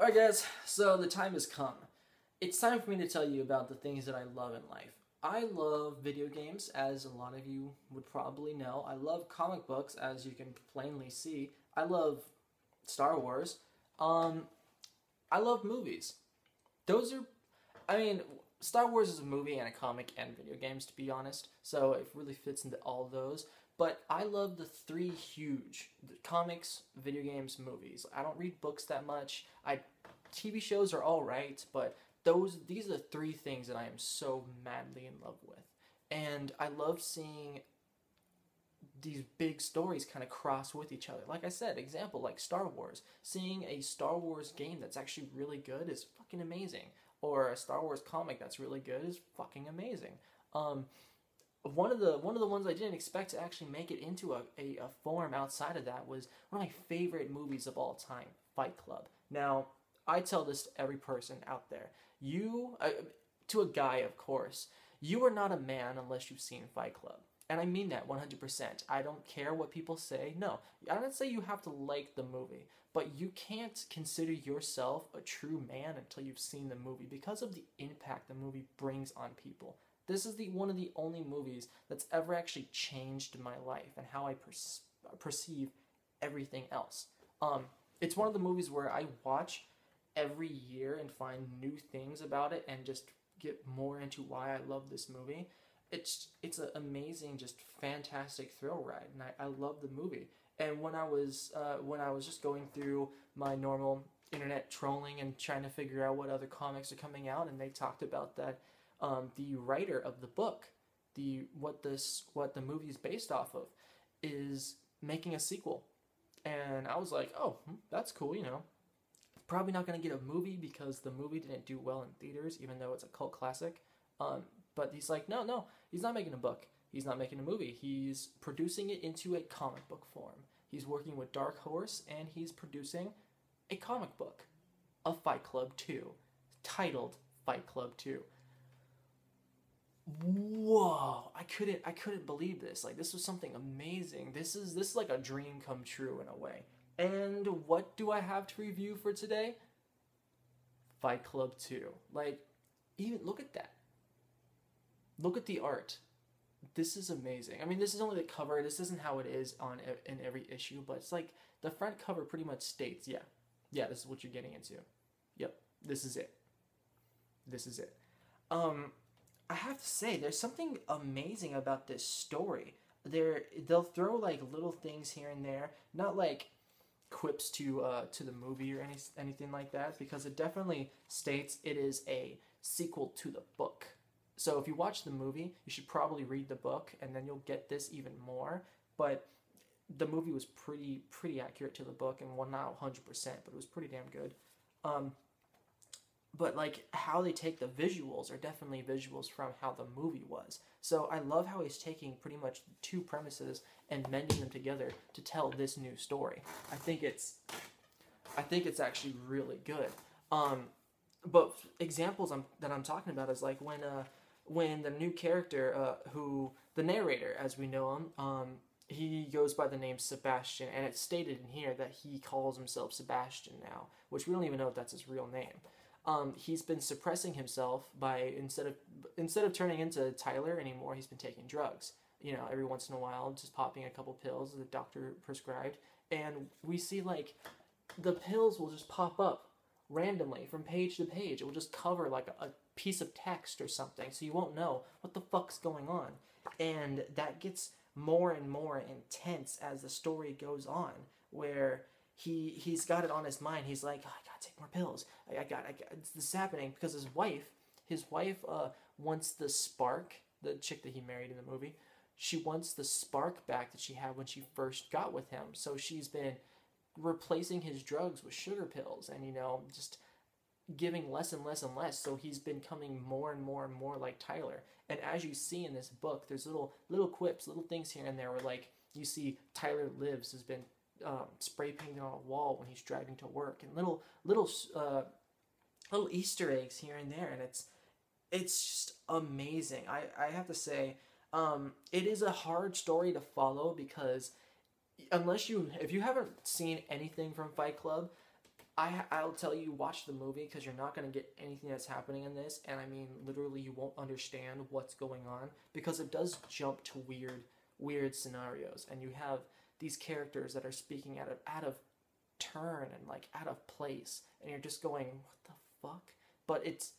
Alright guys, so the time has come. It's time for me to tell you about the things that I love in life. I love video games, as a lot of you would probably know. I love comic books, as you can plainly see. I love Star Wars. I love movies. Star Wars is a movie and a comic and video games, to be honest, so it really fits into all those. But I love the three huge: the comics, video games, movies. I don't read books that much. TV shows are alright, but these are the three things that I am so madly in love with. And I love seeing these big stories kind of cross with each other. Like I said, example, like Star Wars. Seeing a Star Wars game that's actually really good is fucking amazing. Or a Star Wars comic that's really good is fucking amazing. One of the ones I didn't expect to actually make it into a form outside of that was one of my favorite movies of all time, Fight Club. Now, I tell this to every person out there. To a guy, of course, you are not a man unless you've seen Fight Club. And I mean that 100%. I don't care what people say. No, I don't say you have to like the movie, but you can't consider yourself a true man until you've seen the movie because of the impact the movie brings on people. This is one of the only movies that's ever actually changed my life and how I perceive everything else. It's one of the movies where I watch every year and find new things about it and just get more into why I love this movie. It's an amazing, just fantastic thrill ride, and I love the movie. And when I was just going through my normal internet trolling and trying to figure out what other comics are coming out, and they talked about that the writer of the book, what the movie is based off of, is making a sequel. And I was like, oh, that's cool, you know. Probably not going to get a movie because the movie didn't do well in theaters, even though it's a cult classic. But he's like, no, he's not making a book. He's not making a movie. He's producing it into a comic book form. He's working with Dark Horse, and he's producing a comic book of Fight Club 2, titled Fight Club 2. Whoa! I couldn't believe this. Like, this was something amazing. This is like a dream come true in a way. And what do I have to review for today? Fight Club 2. Like, even look at that. Look at the art. This is amazing. I mean, this is only the cover. This isn't how it is in every issue, but it's like the front cover pretty much states, yeah, this is what you're getting into. Yep, this is it. This is it. I have to say, there's something amazing about this story. They'll throw like little things here and there, not like quips to the movie or anything like that, because it definitely states it is a sequel to the book. So if you watch the movie, you should probably read the book, and then you'll get this even more. But the movie was pretty accurate to the book, and well, not 100%, but it was pretty damn good. But like how they take the visuals are definitely visuals from how the movie was. So I love how he's taking pretty much two premises and mending them together to tell this new story. I think it's actually really good. But examples that I'm talking about is like when the new character, who the narrator, as we know him, he goes by the name Sebastian, and it's stated in here that he calls himself Sebastian now, which we don't even know if that's his real name. He's been suppressing himself by instead of turning into Tyler anymore, he's been taking drugs. You know, every once in a while, just popping a couple pills the doctor prescribed, and we see like the pills will just pop up randomly from page to page. It will just cover like a piece of text or something, so you won't know what the fuck's going on. And that gets more and more intense as the story goes on, where he's got it on his mind. He's like, oh, I gotta take more pills. I got this is happening because his wife wants the spark, the chick that he married in the movie. She wants the spark back that she had when she first got with him. So she's been replacing his drugs with sugar pills, and you know, just giving less and less and less. So he's becoming more and more and more like Tyler. And as you see in this book, there's little quips, little things here and there where like you see Tyler Lives has been spray painted on a wall when he's driving to work, and little Easter eggs here and there, and it's just amazing. I have to say, it is a hard story to follow because if you haven't seen anything from Fight Club, I'll tell you, watch the movie because you're not going to get anything that's happening in this, and I mean literally you won't understand what's going on because it does jump to weird scenarios, and you have these characters that are speaking out of turn and like out of place, and you're just going, what the fuck? But it's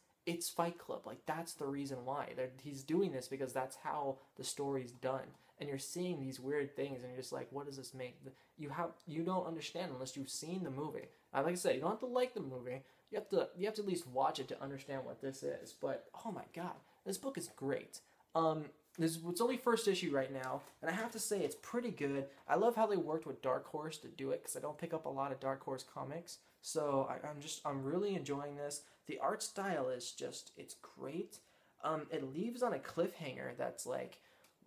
Fight Club. Like, that's the reason why he's doing this, because that's how the story's done. And you're seeing these weird things, and you're just like, what does this mean? You don't understand unless you've seen the movie. Like I said, you don't have to like the movie. You have to at least watch it to understand what this is. But oh my god, this book is great. It's only first issue right now, and I have to say it's pretty good. I love how they worked with Dark Horse to do it, because I don't pick up a lot of Dark Horse comics. So I'm really enjoying this. The art style is just, it's great. It leaves on a cliffhanger that's like,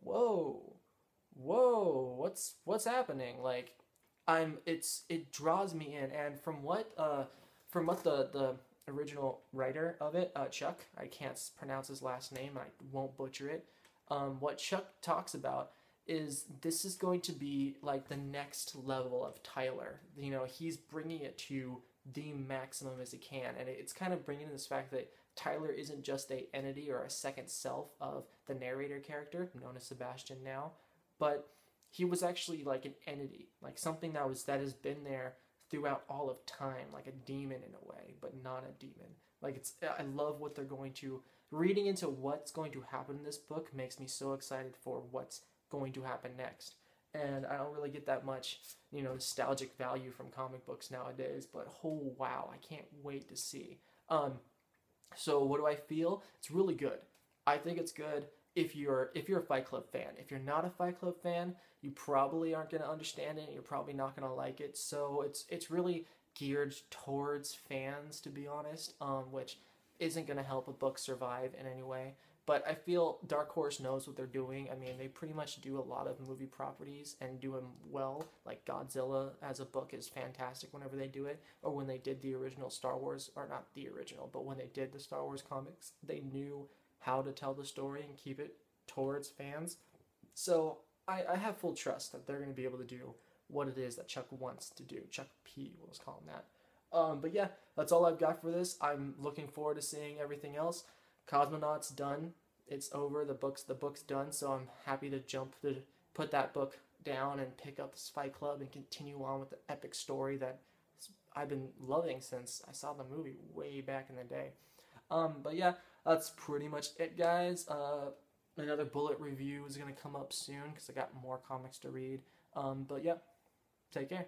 whoa, what's happening? Like, it draws me in, and from what the original writer of it, Chuck, I can't pronounce his last name, I won't butcher it. What Chuck talks about is this is going to be like the next level of Tyler. You know, he's bringing it to the maximum as he can, and it's kind of bringing in this fact that Tyler isn't just a entity or a second self of the narrator character, known as Sebastian now, but he was actually like an entity, like something that has been there throughout all of time, like a demon in a way, but not a demon. Like, I love what they're going to, reading into what's going to happen in this book makes me so excited for what's going to happen next. And I don't really get that much, nostalgic value from comic books nowadays, but oh wow, I can't wait to see. So what do I feel? It's really good. I think it's good if you're a Fight Club fan. If you're not a Fight Club fan, you probably aren't going to understand it, and you're probably not going to like it. So it's really geared towards fans, to be honest, which isn't going to help a book survive in any way. But I feel Dark Horse knows what they're doing. I mean, they pretty much do a lot of movie properties and do them well. Like Godzilla as a book is fantastic whenever they do it. Or when they did the original Star Wars, or not the original, but when they did the Star Wars comics, they knew how to tell the story and keep it towards fans. So I have full trust that they're going to be able to do what it is that Chuck wants to do. Chuck P, we'll just call him that. But yeah, that's all I've got for this. I'm looking forward to seeing everything else. Cosmonaut's done. It's over. The book's done. So I'm happy to put that book down and pick up Fight Club and continue on with the epic story that I've been loving since I saw the movie way back in the day. But yeah, that's pretty much it, guys. Another Bullet review is going to come up soon because I got more comics to read. But yeah, take care.